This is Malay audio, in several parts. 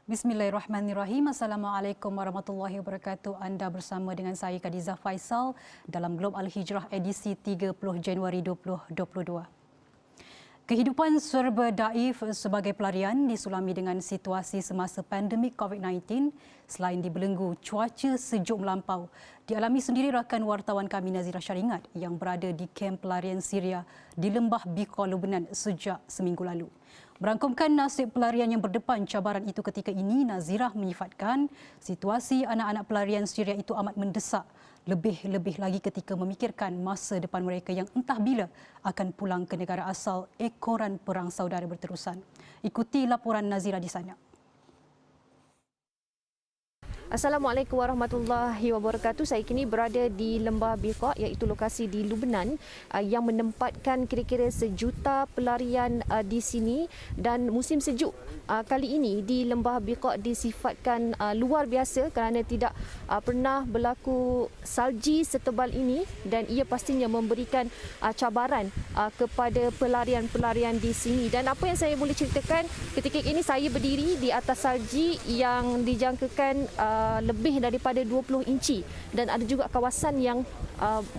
Bismillahirrahmanirrahim. Assalamualaikum warahmatullahi wabarakatuh. Anda bersama dengan saya Khadijah Faisal dalam Globe Al-Hijrah edisi 30 Januari 2022. Kehidupan serba daif sebagai pelarian disulami dengan situasi semasa pandemik COVID-19 selain dibelenggu cuaca sejuk melampau. Dialami sendiri rakan wartawan kami Nazira Syaringat yang berada di kem pelarian Syria di Lembah Biqa, Lubnan sejak seminggu lalu. Merangkumkan nasib pelarian yang berdepan cabaran itu ketika ini, Nazirah menyifatkan situasi anak-anak pelarian Syria itu amat mendesak. Lebih-lebih lagi ketika memikirkan masa depan mereka yang entah bila akan pulang ke negara asal ekoran perang saudara berterusan. Ikuti laporan Nazirah di sana. Assalamualaikum warahmatullahi wabarakatuh. Saya kini berada di Lembah Biqa, iaitu lokasi di Lubnan yang menempatkan kira-kira sejuta pelarian di sini, dan musim sejuk kali ini di Lembah Biqa disifatkan luar biasa kerana tidak pernah berlaku salji setebal ini, dan ia pastinya memberikan cabaran kepada pelarian-pelarian di sini. Dan apa yang saya boleh ceritakan, ketika ini saya berdiri di atas salji yang dijangkakan lebih daripada 20 inci, dan ada juga kawasan yang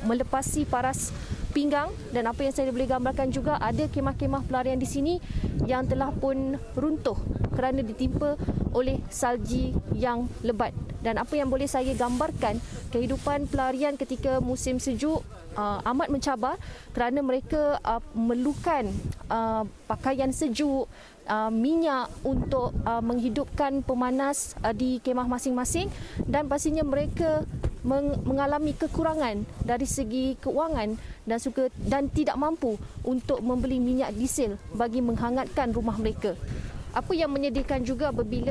melepasi paras pinggang, dan apa yang saya boleh gambarkan juga, ada kemah-kemah pelarian di sini yang telah pun runtuh kerana ditimpa oleh salji yang lebat. Dan apa yang boleh saya gambarkan, kehidupan pelarian ketika musim sejuk amat mencabar kerana mereka memerlukan pakaian sejuk, minyak untuk menghidupkan pemanas di kemah masing-masing, dan pastinya mereka mengalami kekurangan dari segi keuangan dan tidak mampu untuk membeli minyak diesel bagi menghangatkan rumah mereka. Apa yang menyedihkan juga apabila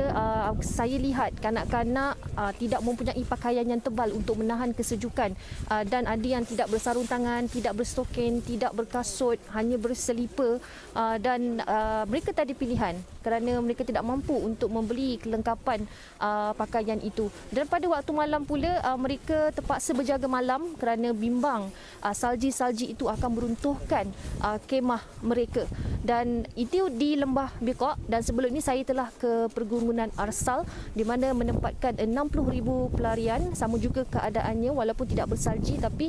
saya lihat kanak-kanak tidak mempunyai pakaian yang tebal untuk menahan kesejukan, dan ada yang tidak bersarung tangan, tidak berstokin, tidak berkasut, hanya berselipar, dan mereka tak ada pilihan kerana mereka tidak mampu untuk membeli kelengkapan pakaian itu. Dan pada waktu malam pula mereka terpaksa berjaga malam kerana bimbang salji-salji itu akan meruntuhkan kemah mereka. Dan itu di Lembah Biqa, dan sebelum ini saya telah ke Pergunungan Arsal di mana menempatkan 60,000 pelarian. Sama juga keadaannya walaupun tidak bersalji, tapi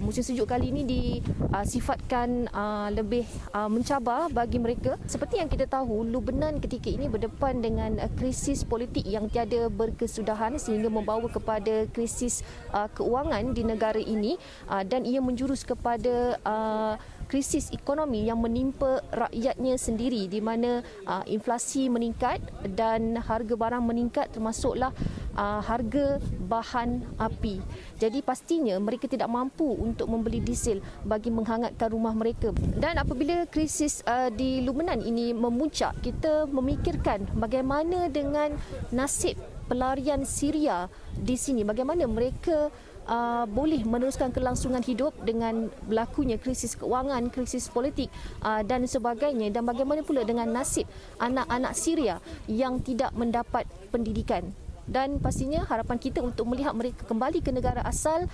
musim sejuk kali ini disifatkan lebih mencabar bagi mereka. Seperti yang kita tahu, Lubnan ketika ini berdepan dengan krisis politik yang tiada berkesudahan sehingga membawa kepada krisis keuangan di negara ini, dan ia menjurus kepada krisis ekonomi yang menimpa rakyatnya sendiri, di mana inflasi meningkat dan harga barang meningkat, termasuklah harga bahan api. Jadi pastinya mereka tidak mampu untuk membeli diesel bagi menghangatkan rumah mereka. Dan apabila krisis di Lubnan ini memuncak, kita memikirkan bagaimana dengan nasib pelarian Syria di sini, bagaimana mereka boleh meneruskan kelangsungan hidup dengan berlakunya krisis keuangan, krisis politik dan sebagainya, dan bagaimana pula dengan nasib anak-anak Syria yang tidak mendapat pendidikan. Dan pastinya harapan kita untuk melihat mereka kembali ke negara asal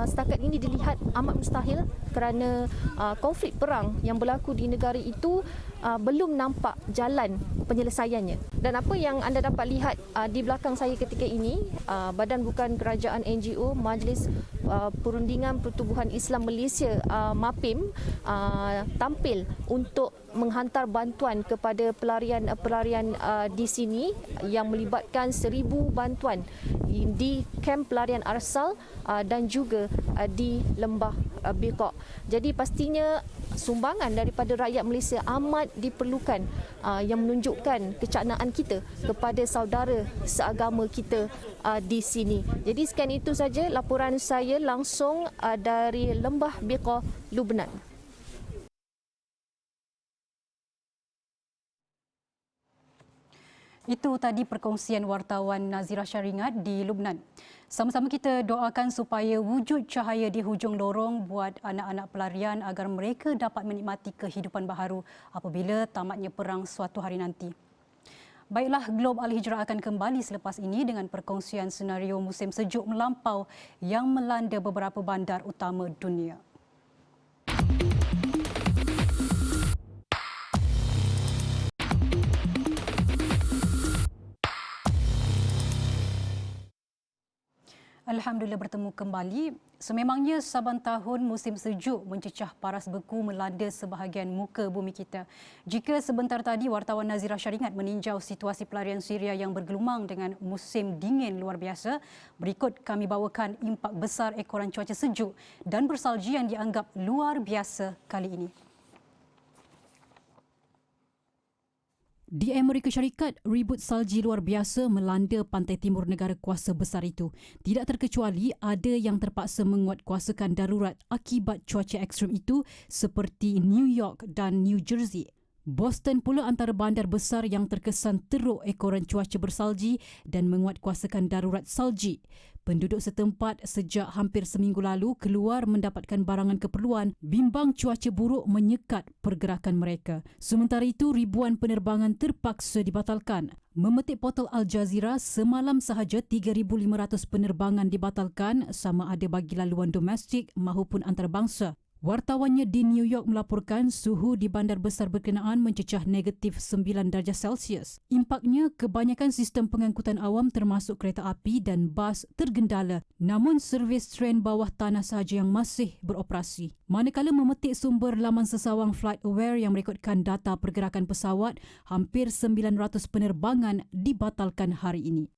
setakat ini dilihat amat mustahil kerana konflik perang yang berlaku di negara itu belum nampak jalan penyelesaiannya. Dan apa yang anda dapat lihat di belakang saya ketika ini, Badan Bukan Kerajaan NGO Majlis Perundingan Pertubuhan Islam Malaysia MAPIM tampil untuk menghantar bantuan kepada pelarian-pelarian di sini yang melibatkan 1,000 bantuan di kem pelarian Arsal dan juga di Lembah Biqa. Jadi pastinya sumbangan daripada rakyat Malaysia amat diperlukan, yang menunjukkan kecaknaan kita kepada saudara seagama kita di sini. Jadi sekian itu saja laporan saya langsung dari Lembah Biqa, Lubnan. Itu tadi perkongsian wartawan Nazirah Syaringat di Lubnan. Sama-sama kita doakan supaya wujud cahaya di hujung lorong buat anak-anak pelarian agar mereka dapat menikmati kehidupan baharu apabila tamatnya perang suatu hari nanti. Baiklah, Globe Al-Hijrah akan kembali selepas ini dengan perkongsian senario musim sejuk melampau yang melanda beberapa bandar utama dunia. Alhamdulillah bertemu kembali. Sememangnya saban tahun musim sejuk mencecah paras beku melanda sebahagian muka bumi kita. Jika sebentar tadi wartawan Nazira Syaringat meninjau situasi pelarian Syria yang bergelumang dengan musim dingin luar biasa, berikut kami bawakan impak besar ekoran cuaca sejuk dan bersalji yang dianggap luar biasa kali ini. Di Amerika Syarikat, ribut salji luar biasa melanda pantai timur negara kuasa besar itu. Tidak terkecuali ada yang terpaksa menguatkuasakan darurat akibat cuaca ekstrim itu seperti New York dan New Jersey. Boston pula antara bandar besar yang terkesan teruk ekoran cuaca bersalji dan menguatkuasakan darurat salji. Penduduk setempat sejak hampir seminggu lalu keluar mendapatkan barangan keperluan bimbang cuaca buruk menyekat pergerakan mereka. Sementara itu, ribuan penerbangan terpaksa dibatalkan. Memetik portal Al Jazeera, semalam sahaja 3,500 penerbangan dibatalkan sama ada bagi laluan domestik maupun antarabangsa. Wartawannya di New York melaporkan suhu di bandar besar berkenaan mencecah negatif 9 darjah Celsius. Impaknya, kebanyakan sistem pengangkutan awam termasuk kereta api dan bas tergendala. Namun servis tren bawah tanah sahaja yang masih beroperasi. Manakala memetik sumber laman sesawang FlightAware yang merekodkan data pergerakan pesawat, hampir 900 penerbangan dibatalkan hari ini.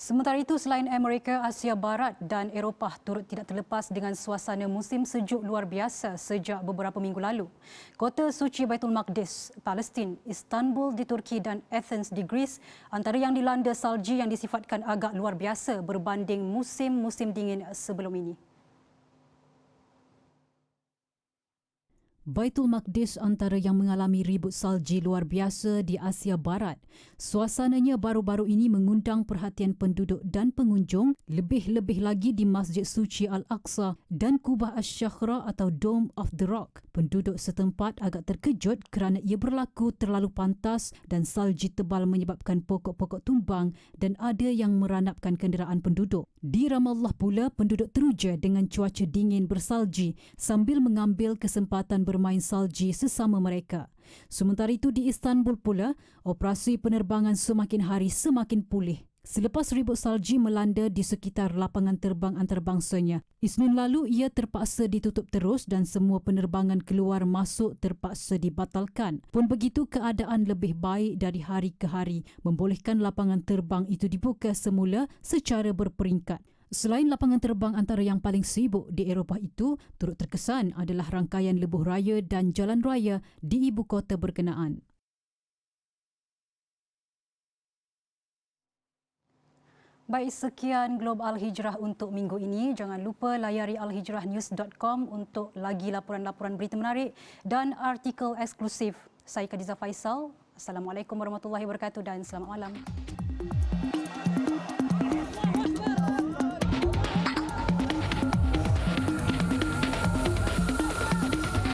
Sementara itu, selain Amerika, Asia Barat dan Eropah turut tidak terlepas dengan suasana musim sejuk luar biasa sejak beberapa minggu lalu. Kota suci Baitul Maqdis, Palestin, Istanbul di Turki dan Athens di Greece antara yang dilanda salji yang disifatkan agak luar biasa berbanding musim-musim dingin sebelum ini. Baitul Maqdis antara yang mengalami ribut salji luar biasa di Asia Barat. Suasananya baru-baru ini mengundang perhatian penduduk dan pengunjung, lebih-lebih lagi di Masjid Suci Al-Aqsa dan Kubah Asy-Syakhra atau Dome of the Rock. Penduduk setempat agak terkejut kerana ia berlaku terlalu pantas dan salji tebal menyebabkan pokok-pokok tumbang dan ada yang meranapkan kenderaan penduduk. Di Ramallah pula, penduduk teruja dengan cuaca dingin bersalji sambil mengambil kesempatan bermain salji sesama mereka. Sementara itu di Istanbul pula, operasi penerbangan semakin hari semakin pulih. Selepas ribut salji melanda di sekitar lapangan terbang antarabangsanya, Isnin lalu ia terpaksa ditutup terus dan semua penerbangan keluar masuk terpaksa dibatalkan. Pun begitu, keadaan lebih baik dari hari ke hari, membolehkan lapangan terbang itu dibuka semula secara berperingkat. Selain lapangan terbang antara yang paling sibuk di Eropah itu, turut terkesan adalah rangkaian lebuh raya dan jalan raya di ibu kota berkenaan. Baik, sekian Globe Al-Hijrah untuk minggu ini. Jangan lupa layari alhijrahnews.com untuk lagi laporan-laporan berita menarik dan artikel eksklusif. Saya Khadijah Faisal. Assalamualaikum warahmatullahi wabarakatuh dan selamat malam.